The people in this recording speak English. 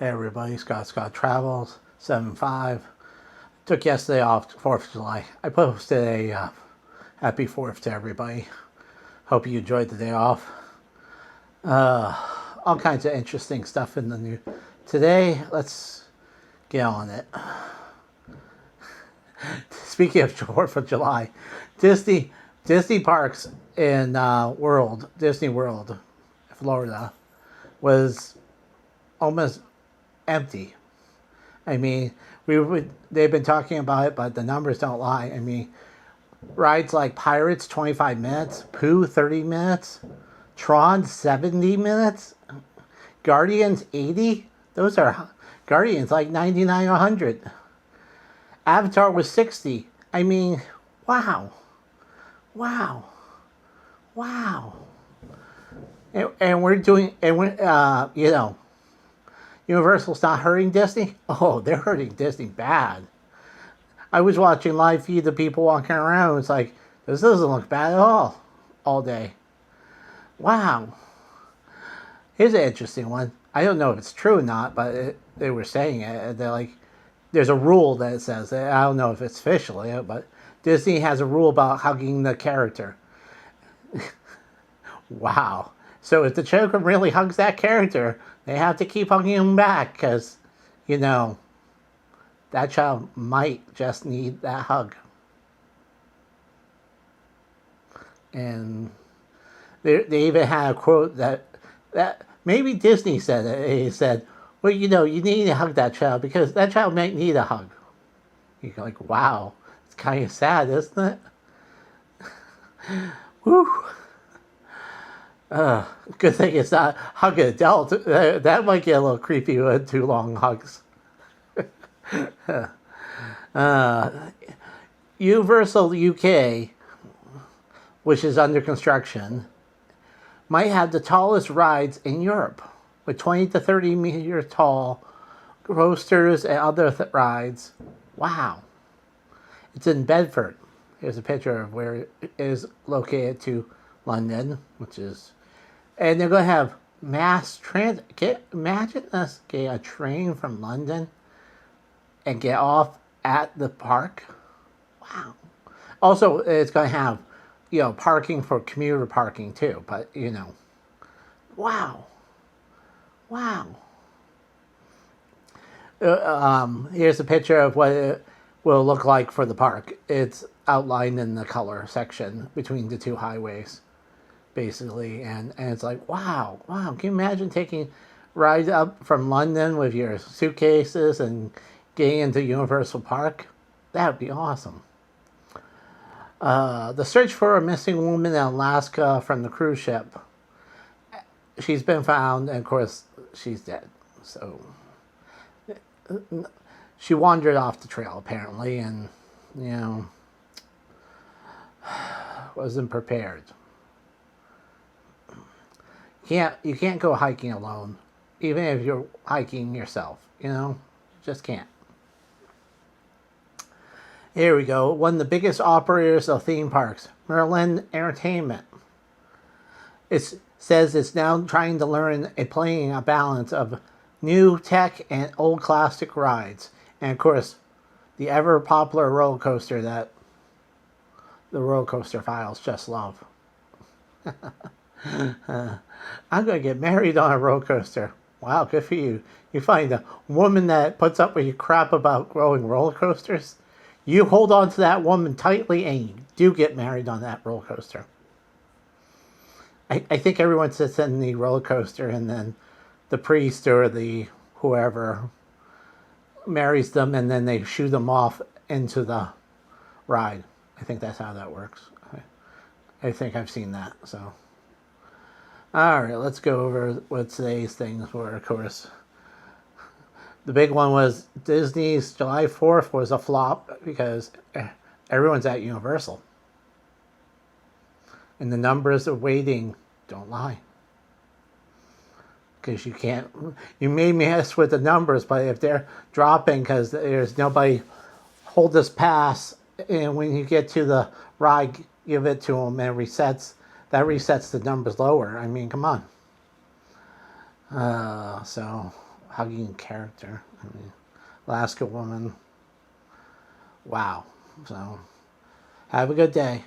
Hey everybody, Scott Travels, 7-5. Took yesterday off, 4th of July. I posted a happy 4th to everybody. Hope you enjoyed the day off. All kinds of interesting stuff in the news. Today, let's get on it. Speaking of 4th of July, Disney parks in Disney World, Florida, was almost empty. I mean, they've been talking about it, but the numbers don't lie. I mean, rides like Pirates, 25 minutes, Pooh, 30 minutes, Tron, 70 minutes, Guardians, 80. Those are Guardians, like 99 or 100. Avatar was 60. I mean, wow. Wow. Wow. And we're doing, Universal's not hurting Disney? Oh, they're hurting Disney bad. I was watching live feed of people walking around. It's like, this doesn't look bad at all day. Wow. Here's an interesting one. I don't know if it's true or not, but they were saying it. They're like, there's a rule that it says, I don't know if it's officially, but Disney has a rule about hugging the character. Wow. So if the children really hugs that character, they have to keep hugging him back because, that child might just need that hug. And they even had a quote that maybe Disney said it. He said, well, you need to hug that child because that child might need a hug. You're like, wow, it's kind of sad, isn't it? Whew. Good thing it's not hug an adult. That might get a little creepy with too long hugs. Universal UK, which is under construction, might have the tallest rides in Europe, with 20 to 30 meter tall coasters and other rides. Wow. It's in Bedford. Here's a picture of where it is located to London, and they're going to have mass transit. Imagine us getting a train from London and get off at the park. Wow. Also, it's going to have, parking for commuter parking too. But, wow. Wow. Here's a picture of what it will look like for the park. It's outlined in the color section between the two highways, basically. And it's like, wow. Can you imagine taking rides up from London with your suitcases and getting into Universal Park? That would be awesome. The search for a missing woman in Alaska from the cruise ship. She's been found, and of course, she's dead. So, she wandered off the trail, apparently, and, wasn't prepared. You can't go hiking alone, even if you're hiking yourself, just can't. Here we go. One of the biggest operators of theme parks, Merlin Entertainment. It says it's now trying to learn and playing a balance of new tech and old classic rides. And of course, the ever popular roller coaster that the Roller Coaster Files just love. I'm going to get married on a roller coaster. Wow, good for you. You find a woman that puts up with your crap about growing roller coasters. You hold on to that woman tightly and you do get married on that roller coaster. I think everyone sits in the roller coaster and then the priest or the whoever marries them and then they shoo them off into the ride. I think that's how that works. I think I've seen that. So, all right, let's go over what today's things were. Of course, the big one was Disney's July 4th was a flop because everyone's at Universal. And the numbers of waiting don't lie. Because you may mess with the numbers, but if they're dropping because there's nobody hold this pass, and when you get to the ride, give it to them and that resets the numbers lower. I mean, come on. So hugging character. I mean, Alaska woman. Wow. So, have a good day.